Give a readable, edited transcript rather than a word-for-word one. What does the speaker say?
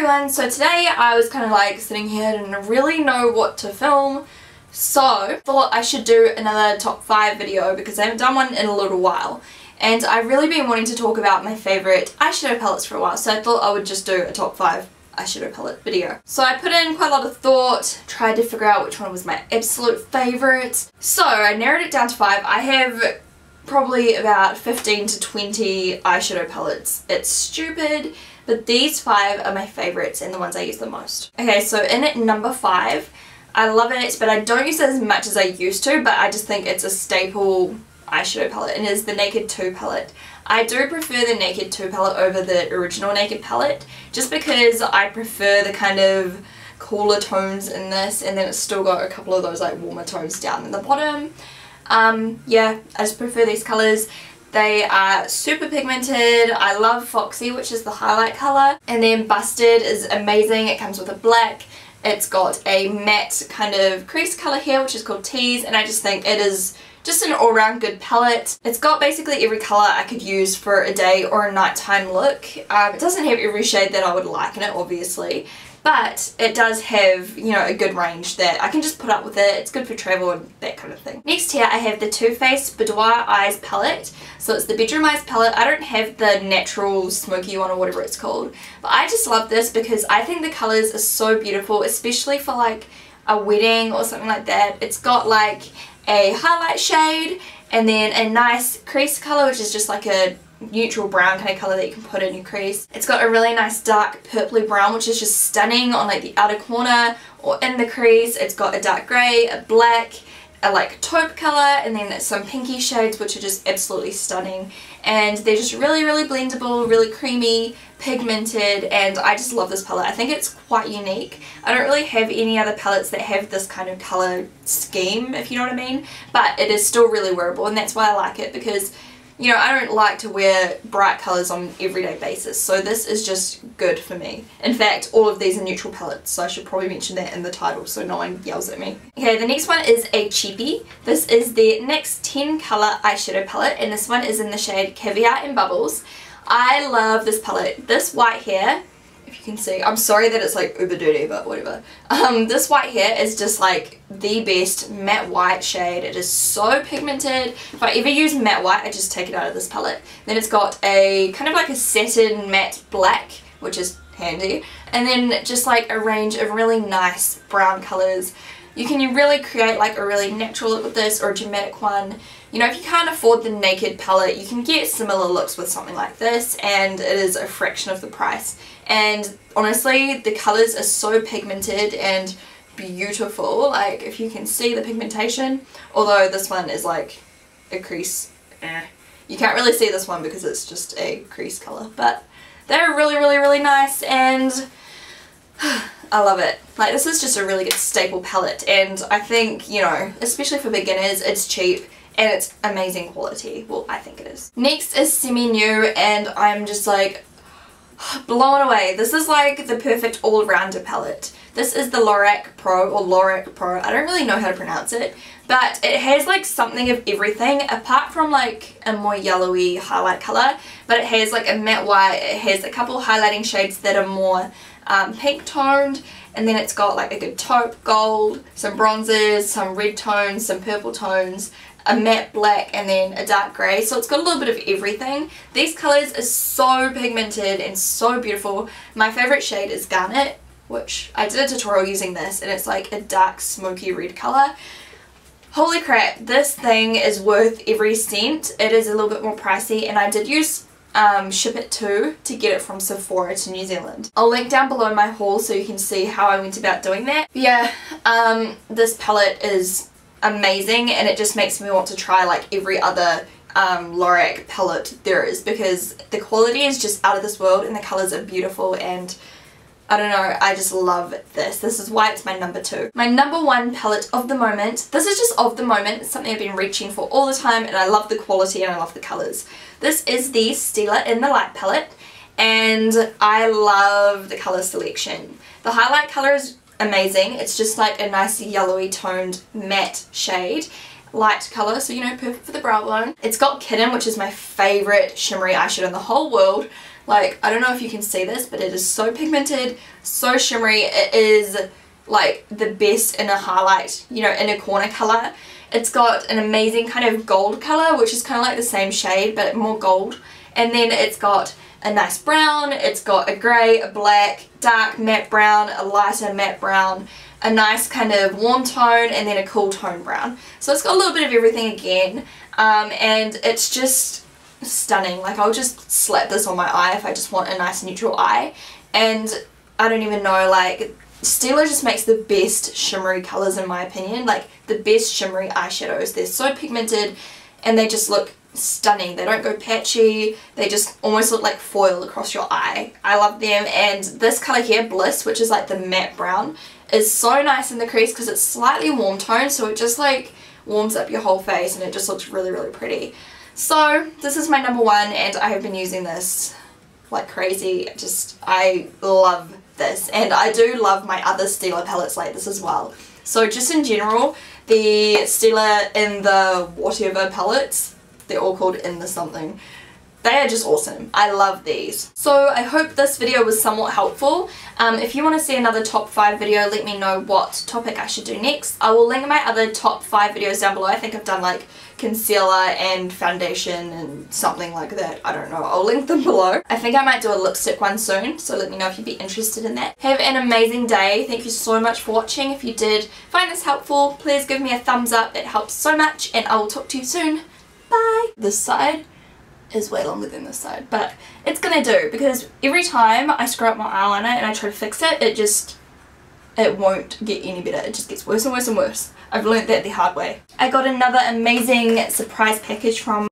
everyone, so today I was kind of like sitting here and didn't really know what to film, so thought I should do another top 5 video because I haven't done one in a little while and I've really been wanting to talk about my favourite eyeshadow palettes for a while, so I thought I would just do a top 5 eyeshadow palette video. So I put in quite a lot of thought, tried to figure out which one was my absolute favourite, so I narrowed it down to 5. I have probably about 15 to 20 eyeshadow palettes. It's stupid, but these 5 are my favourites and the ones I use the most. Okay, so in at number 5, I love it, but I don't use it as much as I used to, but I just think it's a staple eyeshadow palette, and it is the Naked 2 palette. I do prefer the Naked 2 palette over the original Naked palette, just because I prefer the kind of cooler tones in this, and then it's still got a couple of those like warmer tones down in the bottom. Yeah, I just prefer these colours. They are super pigmented. I love Foxy, which is the highlight colour, and then Busted is amazing. It comes with a black. It's got a matte kind of crease colour here, which is called Tease, and I just think it is just an all-round good palette. It's got basically every colour I could use for a day or a nighttime look. It doesn't have every shade that I would like in it, obviously, but it does have, you know, a good range that I can just put up with it. It's good for travel and that kind of thing. Next here I have the Too Faced Boudior Eyes palette. So it's the Bedroom Eyes palette. I don't have the natural smoky one or whatever it's called, but I just love this because I think the colours are so beautiful, especially for like a wedding or something like that. It's got like a highlight shade and then a nice crease colour, which is just like a neutral brown kind of colour that you can put in your crease. It's got a really nice dark purpley brown, which is just stunning on like the outer corner or in the crease. It's got a dark grey, a black, a like taupe colour, and then some pinky shades which are just absolutely stunning, and they're just really blendable, really creamy, pigmented, and I just love this palette. I think it's quite unique. I don't really have any other palettes that have this kind of colour scheme, if you know what I mean, but it is still really wearable, and that's why I like it, because you know, I don't like to wear bright colours on an everyday basis, so this is just good for me. In fact, all of these are neutral palettes, so I should probably mention that in the title so no one yells at me. Okay, the next one is a Chibi. This is the NYX 10 colour eyeshadow palette, and this one is in the shade Caviar and Bubbles. I love this palette. This white here, if you can see, I'm sorry that it's like uber dirty, but whatever. This white here is just like the best matte white shade. It is so pigmented. If I ever use matte white, I just take it out of this palette. Then it's got a kind of like a satin matte black, which is handy, and then just like a range of really nice brown colours. You can really create like a really natural look with this, or a dramatic one. You know, if you can't afford the Naked palette, you can get similar looks with something like this, and it is a fraction of the price. And honestly, the colours are so pigmented and beautiful. Like, if you can see the pigmentation, although this one is like a crease, you can't really see this one because it's just a crease colour, but they're really nice, and I love it. Like, this is just a really good staple palette, and I think, you know, especially for beginners, it's cheap and it's amazing quality. Well, I think it is. Next is semi-new, and I'm just like blown away. This is like the perfect all-rounder palette. This is the Lorac Pro, or Lorac Pro, I don't really know how to pronounce it, but it has like something of everything apart from like a more yellowy highlight colour, but it has like a matte white, it has a couple highlighting shades that are more pink toned, and then it's got like a good taupe gold, some bronzes, some red tones, some purple tones, a matte black, and then a dark grey, so it's got a little bit of everything. These colours are so pigmented and so beautiful. My favourite shade is Garnet, which I did a tutorial using this, and it's like a dark smoky red colour. Holy crap, this thing is worth every cent. It is a little bit more pricey, and I did use Ship It To get it from Sephora to New Zealand. I'll link down below my haul so you can see how I went about doing that. Yeah, this palette is amazing, and it just makes me want to try like every other Lorac palette there is, because the quality is just out of this world and the colours are beautiful, and I don't know, I just love this. This is why it's my number 2. My number 1 palette of the moment, this is just of the moment, it's something I've been reaching for all the time, and I love the quality and I love the colours. This is the Stila in the Light palette, and I love the colour selection. The highlight colour is amazing. It's just like a nice yellowy toned matte shade, light colour, so you know, perfect for the brow bone. It's got Kitten, which is my favourite shimmery eyeshadow in the whole world. Like, I don't know if you can see this, but it is so pigmented, so shimmery. It is like the best in a highlight, you know, in a corner colour. It's got an amazing kind of gold colour, which is kind of like the same shade but more gold. And then it's got a nice brown, it's got a grey, a black, dark matte brown, a lighter matte brown, a nice kind of warm tone, and then a cool tone brown. So it's got a little bit of everything again, and it's just stunning. Like, I'll just slap this on my eye if I just want a nice neutral eye. And I don't even know, like, Stila just makes the best shimmery colours in my opinion, like the best shimmery eyeshadows. They're so pigmented and they just look stunning. They don't go patchy, they just almost look like foil across your eye. I love them. And this colour here, Bliss, which is like the matte brown, is so nice in the crease because it's slightly warm tone, so it just like warms up your whole face and it just looks really, really pretty. So this is my number one and I have been using this like crazy. I love this, and I do love my other Stila palettes like this as well. So just in general, the Stila in the whatever palettes, they're all called in the something, they are just awesome. I love these. So I hope this video was somewhat helpful. If you want to see another top 5 video, let me know what topic I should do next. I will link my other top 5 videos down below. I think I've done like concealer and foundation and something like that. I don't know. I'll link them below. I think I might do a lipstick one soon, so let me know if you'd be interested in that. Have an amazing day. Thank you so much for watching. If you did find this helpful, please give me a thumbs up. It helps so much, and I will talk to you soon. Bye. This side is way longer than this side, but it's gonna do, because every time I screw up my eyeliner and I try to fix it, it won't get any better. It just gets worse and worse and worse. I've learnt that the hard way. I got another amazing surprise package from